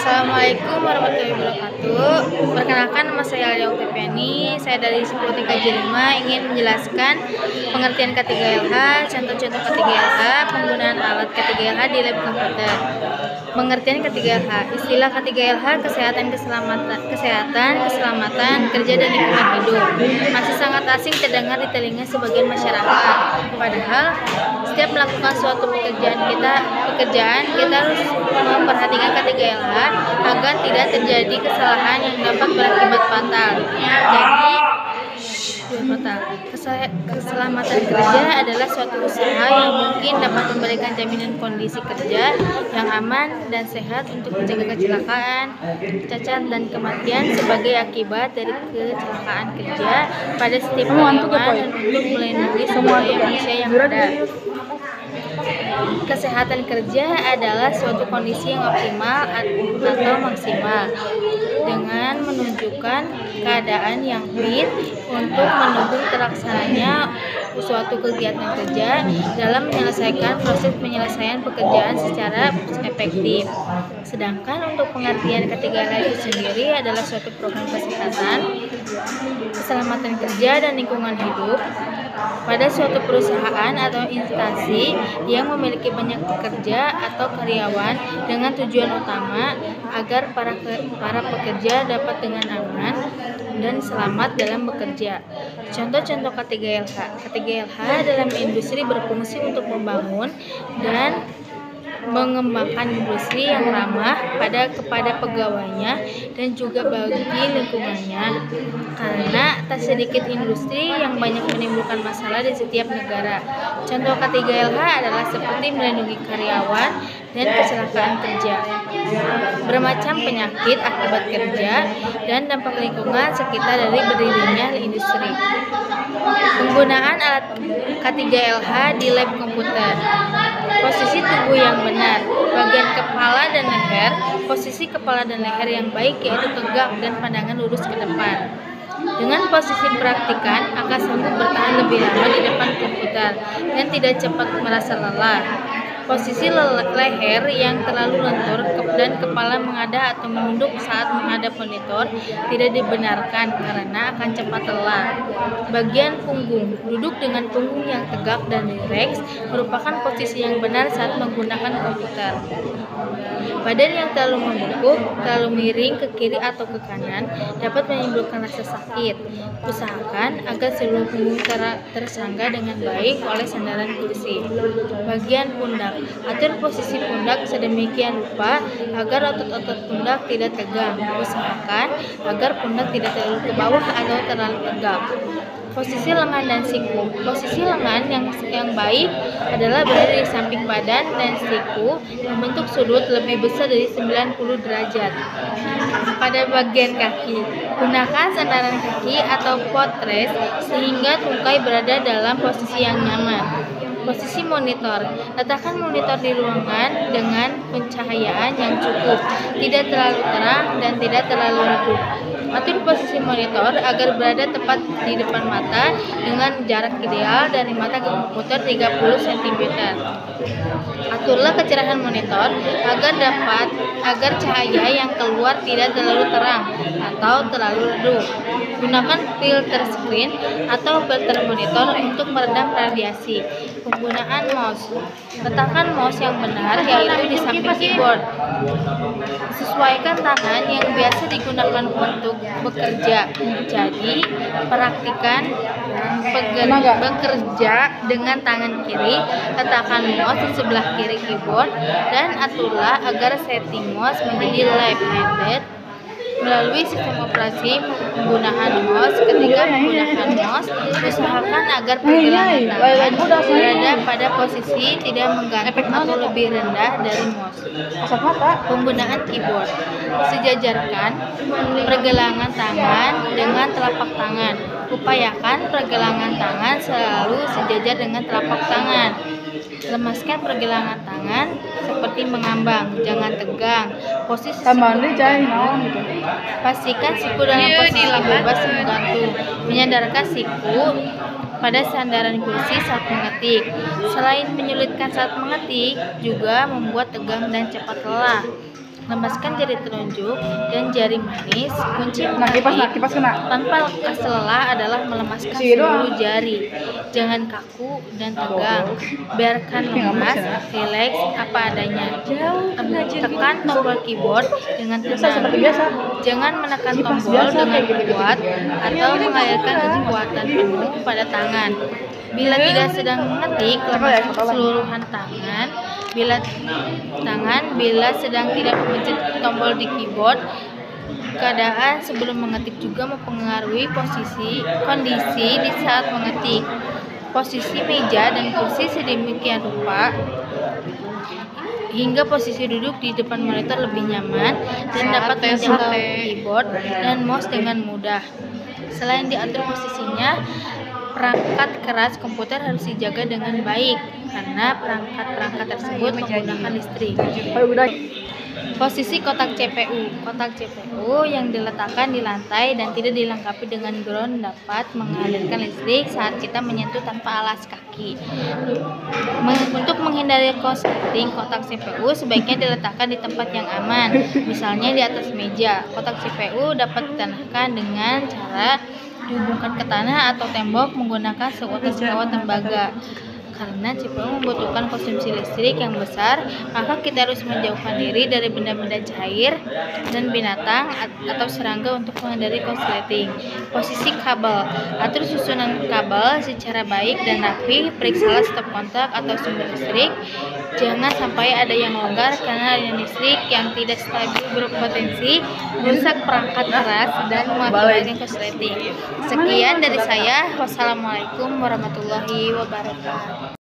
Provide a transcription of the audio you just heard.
Assalamualaikum warahmatullahi wabarakatuh. Perkenalkan, nama saya Alia Oktaviani. Saya dari Sekolah TKJ 5 ingin menjelaskan pengertian K3LH, contoh-contoh K3LH, penggunaan alat K3LH di lab komputer. Pengertian K3LH, istilah K3LH kesehatan, keselamatan kerja dan lingkungan hidup masih sangat asing terdengar di telinga sebagian masyarakat. Padahal setiap melakukan suatu pekerjaan kita harus memperhatikan K3LH agar tidak terjadi kesalahan yang dapat berakibat fatal. Keselamatan kerja adalah suatu usaha yang mungkin dapat memberikan jaminan kondisi kerja yang aman dan sehat untuk mencegah kecelakaan, cacat, dan kematian sebagai akibat dari kecelakaan kerja pada setiap karyawan dan untuk melindungi semua manusia yang ada. Kesehatan kerja adalah suatu kondisi yang optimal atau maksimal dengan menunjukkan keadaan yang fit untuk mendukung terlaksananya suatu kegiatan kerja dalam menyelesaikan proses penyelesaian pekerjaan secara efektif. Sedangkan untuk pengertian K3LH itu sendiri adalah suatu program kesehatan, keselamatan kerja dan lingkungan hidup pada suatu perusahaan atau instansi yang memiliki banyak pekerja atau karyawan dengan tujuan utama agar para pekerja dapat dengan aman dan selamat dalam bekerja. Contoh-contoh K3LH. K3LH dalam industri berfungsi untuk membangun dan mengembangkan industri yang ramah kepada pegawainya dan juga bagi lingkungannya, karena tak sedikit industri yang banyak menimbulkan masalah di setiap negara. Contoh K3LH adalah seperti melindungi karyawan dan kecelakaan kerja, bermacam penyakit akibat kerja, dan dampak lingkungan sekitar dari berdirinya industri. Penggunaan alat K3LH di lab komputer. Posisi tubuh yang benar, bagian kepala dan leher. Posisi kepala dan leher yang baik yaitu tegak dan pandangan lurus ke depan. Dengan posisi praktikan akan sanggup bertahan lebih lama di depan komputer dan tidak cepat merasa lelah. Posisi leher yang terlalu lentur dan kepala menghadap atau menunduk saat menghadap monitor tidak dibenarkan karena akan cepat lelah. Bagian punggung, duduk dengan punggung yang tegak dan rileks merupakan posisi yang benar saat menggunakan komputer. Badan yang terlalu membungkuk, terlalu miring ke kiri atau ke kanan dapat menimbulkan rasa sakit. Usahakan agar seluruh punggung tersangga dengan baik oleh sandaran kursi. Bagian pundak, atur posisi pundak sedemikian rupa agar otot-otot pundak tidak tegang. Usahakan agar pundak tidak terlalu ke bawah atau terlalu tegak. Posisi lengan dan siku. Posisi lengan yang baik adalah berada di samping badan dan siku membentuk sudut lebih besar dari 90 derajat. Pada bagian kaki, gunakan sandaran kaki atau footrest sehingga tungkai berada dalam posisi yang nyaman. Posisi monitor. Letakkan monitor di ruangan dengan pencahayaan yang cukup, tidak terlalu terang dan tidak terlalu redup. Atur posisi monitor agar berada tepat di depan mata dengan jarak ideal dari mata ke komputer 30 cm. Aturlah kecerahan monitor agar cahaya yang keluar tidak terlalu terang atau terlalu redup. Gunakan filter screen atau filter monitor untuk meredam radiasi. Penggunaan mouse. Letakkan mouse yang benar yaitu di samping keyboard. Sesuaikan tangan yang biasa digunakan untuk bekerja. Jadi, praktikan bekerja dengan tangan kiri. Letakkan mouse di sebelah kiri keyboard dan aturlah agar setting mouse menjadi left-handed melalui sistem operasi penggunaan mouse. Ketika menggunakan mouse, usahakan agar pergelangan tangan berada pada posisi tidak menggantung atau lebih rendah dari mouse. Penggunaan keyboard. Sejajarkan pergelangan tangan dengan telapak tangan. Upayakan pergelangan tangan selalu sejajar dengan telapak tangan. Lemaskan pergelangan tangan seperti mengambang, jangan tegang. Posisi pastikan siku dalam posisi bebas menggantung. Menyandarkan siku pada sandaran kursi saat mengetik. Selain menyulitkan saat mengetik, juga membuat tegang dan cepat lelah. Lembaskan jari telunjuk dan jari manis. Kunci mengetik tanpa lekas lelah adalah melemaskan seluruh jari. Jangan kaku dan tegang. Biarkan lemas, rileks apa adanya. Tekan tombol keyboard dengan tenang. Jangan menekan tombol dengan kuat atau mengalirkan kekuatan penuh pada tangan. Bila tidak sedang mengetik, lepaskan keseluruhan tangan. Bila sedang tidak memencet tombol di keyboard, keadaan sebelum mengetik juga mempengaruhi kondisi di saat mengetik. Posisi meja dan kursi sedemikian rupa hingga posisi duduk di depan monitor lebih nyaman dan dapat menjangkau keyboard dan mouse dengan mudah. Selain diatur posisinya, perangkat keras komputer harus dijaga dengan baik karena perangkat-perangkat tersebut menggunakan listrik. Posisi kotak CPU. Kotak CPU yang diletakkan di lantai dan tidak dilengkapi dengan ground dapat mengalirkan listrik saat kita menyentuh tanpa alas kaki. Untuk menghindari korsleting, kotak CPU sebaiknya diletakkan di tempat yang aman, misalnya di atas meja. Kotak CPU dapat ditanahkan dengan cara dihubungkan ke tanah atau tembok menggunakan sekawat tembaga. Karena CPU membutuhkan konsumsi listrik yang besar, maka kita harus menjauhkan diri dari benda-benda cair dan binatang atau serangga untuk menghindari korsleting. Posisi kabel. Atur susunan kabel secara baik dan rapi. Periksalah stop kontak atau sumber listrik. Jangan sampai ada yang longgar karena aliran listrik yang tidak stabil berpotensi merusak perangkat keras dan mengakibatkan korsleting. Sekian dari saya. Wassalamualaikum warahmatullahi wabarakatuh.